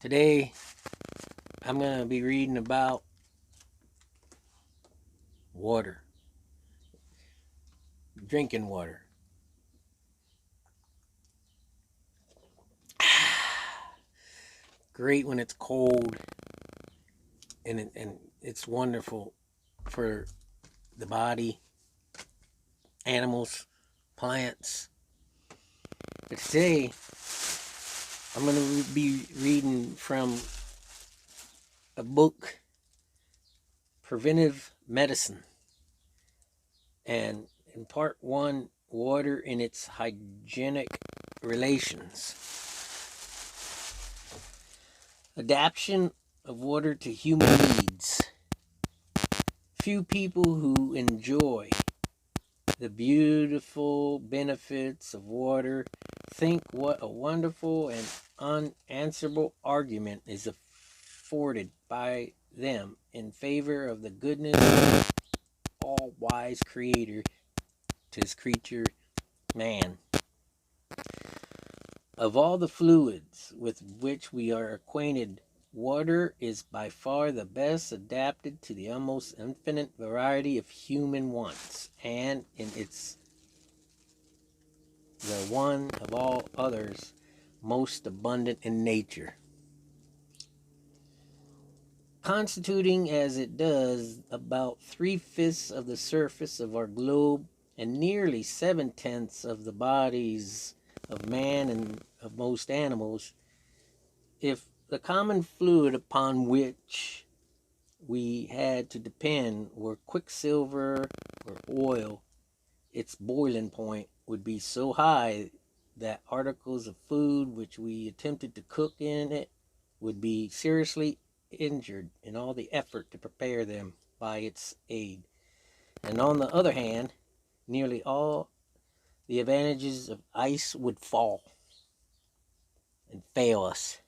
Today, I'm going to be reading about water, drinking water. Great when it's cold, and it's wonderful for the body, animals, plants. But today, I'm going to be reading from a book, Preventive Medicine. And in part one, water and its hygienic relations. Adaptation of water to human needs. Few people who enjoy the beautiful benefits of water think what a wonderful and unanswerable argument is afforded by them in favor of the goodness of all-wise Creator to his creature, man. Of all the fluids with which we are acquainted, water is by far the best adapted to the almost infinite variety of human wants, and in its the one of all others most abundant in nature. Constituting as it does about 3/5 of the surface of our globe and nearly 7/10 of the bodies of man and of most animals, if the common fluid upon which we had to depend were quicksilver or oil, its boiling point would be so high that articles of food which we attempted to cook in it would be seriously injured in all the effort to prepare them by its aid. And on the other hand, nearly all the advantages of ice would fall and fail us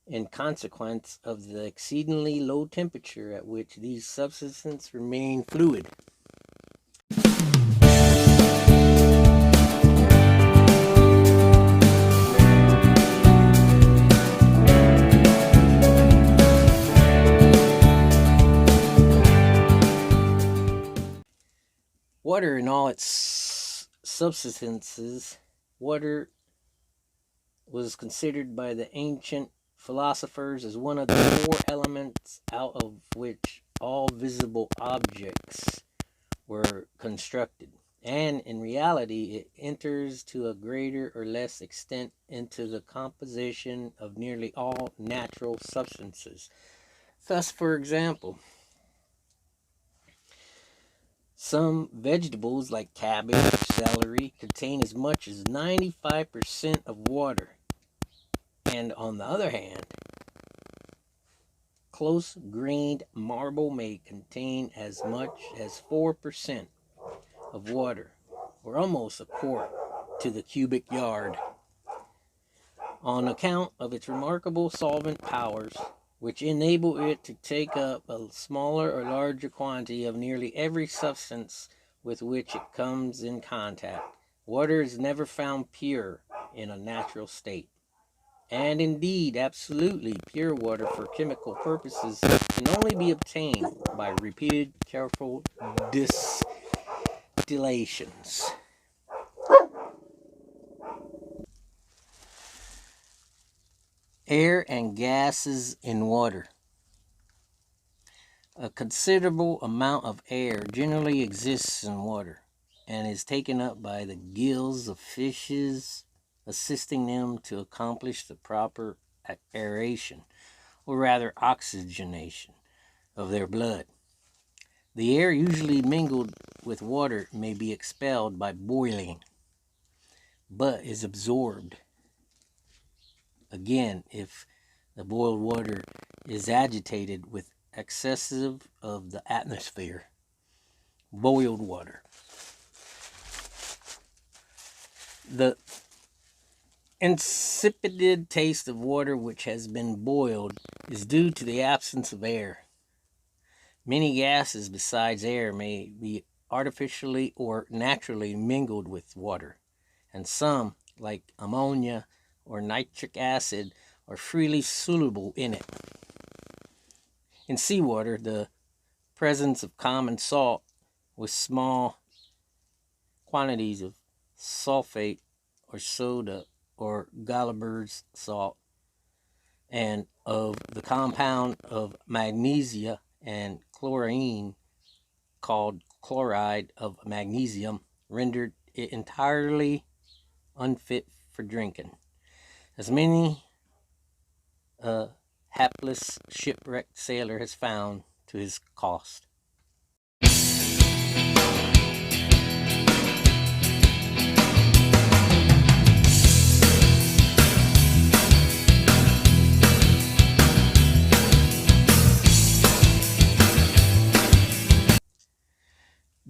in consequence of the exceedingly low temperature at which these substances remain fluid. Water in all its substances, water was considered by the ancient philosophers as one of the four elements out of which all visible objects were constructed. And in reality, it enters to a greater or less extent into the composition of nearly all natural substances. Thus, for example, some vegetables like cabbage or celery contain as much as 95% of water. And on the other hand, close-grained marble may contain as much as 4% of water, or almost a quart to the cubic yard. On account of its remarkable solvent powers, which enable it to take up a smaller or larger quantity of nearly every substance with which it comes in contact, water is never found pure in a natural state. And indeed, absolutely pure water for chemical purposes can only be obtained by repeated, careful distillations. Air and gases in water. A considerable amount of air generally exists in water and is taken up by the gills of fishes, assisting them to accomplish the proper aeration, or rather oxygenation, of their blood. The air usually mingled with water may be expelled by boiling, but is absorbed again if the boiled water is agitated with excessive of the atmosphere. Boiled water. The insipid taste of water which has been boiled is due to the absence of air. Many gases besides air may be artificially or naturally mingled with water, and some, like ammonia or nitric acid, are freely soluble in it. In seawater, the presence of common salt with small quantities of sulfate or soda or Gallagher's salt and of the compound of magnesia and chlorine called chloride of magnesium rendered it entirely unfit for drinking. As many a hapless shipwrecked sailor has found to his cost.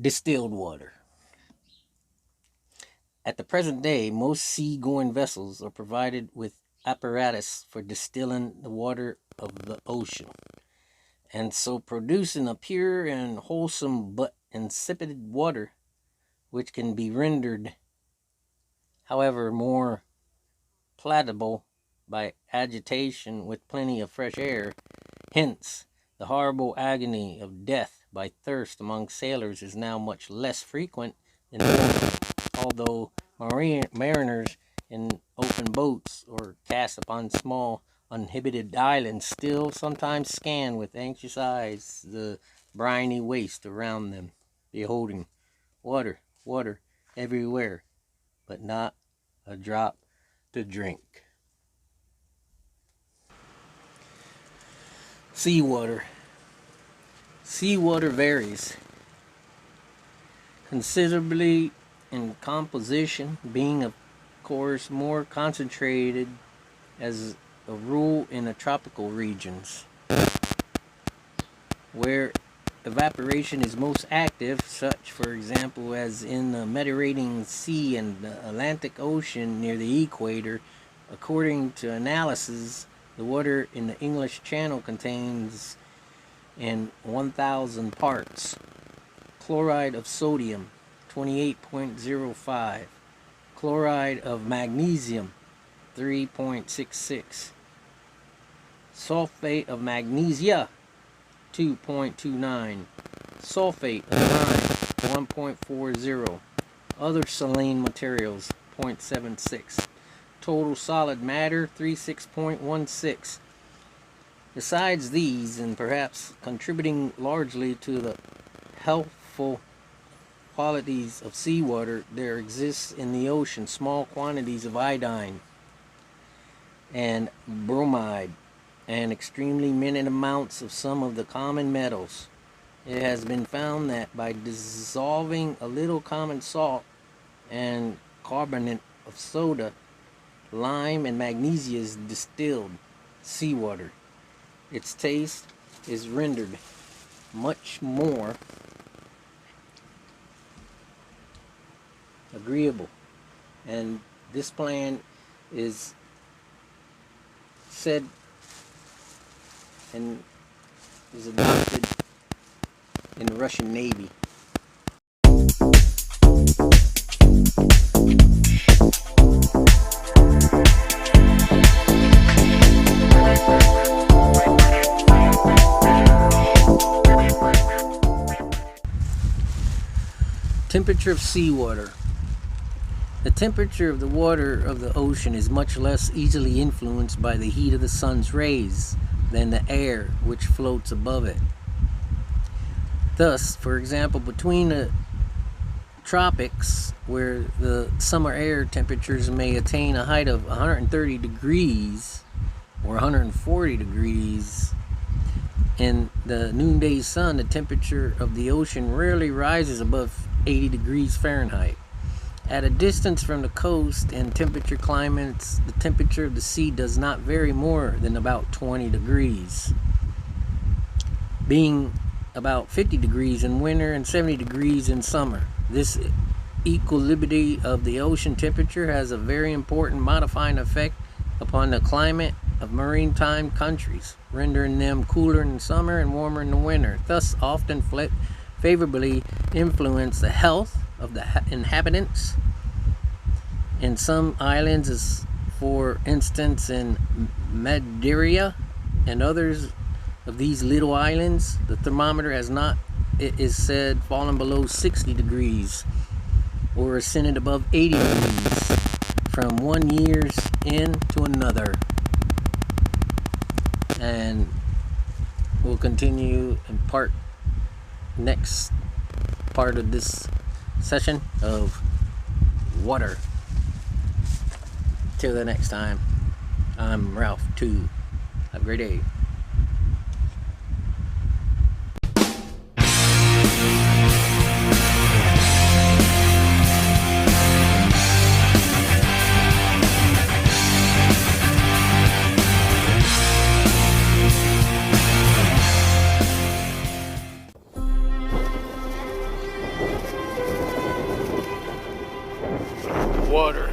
Distilled water. At the present day, most sea-going vessels are provided with apparatus for distilling the water of the ocean, and so producing a pure and wholesome but insipid water, which can be rendered, however, more palatable by agitation with plenty of fresh air. Hence, the horrible agony of death by thirst among sailors is now much less frequent than formerly, although mariners in open boats or cast upon small uninhabited islands still sometimes scan with anxious eyes the briny waste around them, beholding water, water everywhere, but not a drop to drink. Seawater. Seawater varies considerably in composition, being of course more concentrated as a rule in the tropical regions, where evaporation is most active, such for example as in the Mediterranean Sea and the Atlantic Ocean near the equator. According to analysis, the water in the English Channel contains in 1,000 parts chloride of sodium 28.05, chloride of magnesium 3.66, sulphate of magnesia 2.29, sulphate of lime 1.40, other saline materials 0.76, total solid matter 36.16. Besides these, and perhaps contributing largely to the healthful qualities of seawater, there exists in the ocean small quantities of iodine and bromide and extremely minute amounts of some of the common metals. It has been found that by dissolving a little common salt and carbonate of soda, lime and magnesia is distilled seawater. Its taste is rendered much more agreeable, and this plan is said and is adopted in the Russian Navy. Temperature of seawater. The temperature of the water of the ocean is much less easily influenced by the heat of the sun's rays than the air which floats above it. Thus, for example, between the tropics, where the summer air temperatures may attain a height of 130 degrees or 140 degrees, in the noonday sun, the temperature of the ocean rarely rises above 80 degrees Fahrenheit. At a distance from the coast and temperature climates, the temperature of the sea does not vary more than about 20 degrees, being about 50 degrees in winter and 70 degrees in summer. This equilibrium of the ocean temperature has a very important modifying effect upon the climate of maritime countries, rendering them cooler in summer and warmer in the winter, thus often favorably influence the health of the inhabitants. In some islands as For instance, in Madeira and others of these little islands, the thermometer has not, it is said, fallen below 60 degrees or ascended above 80 degrees from one year's end to another. And we'll continue in next part of this session of water. Till the next time, I'm Ralph 2. Have a great day. Water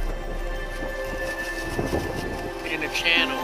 in a channel.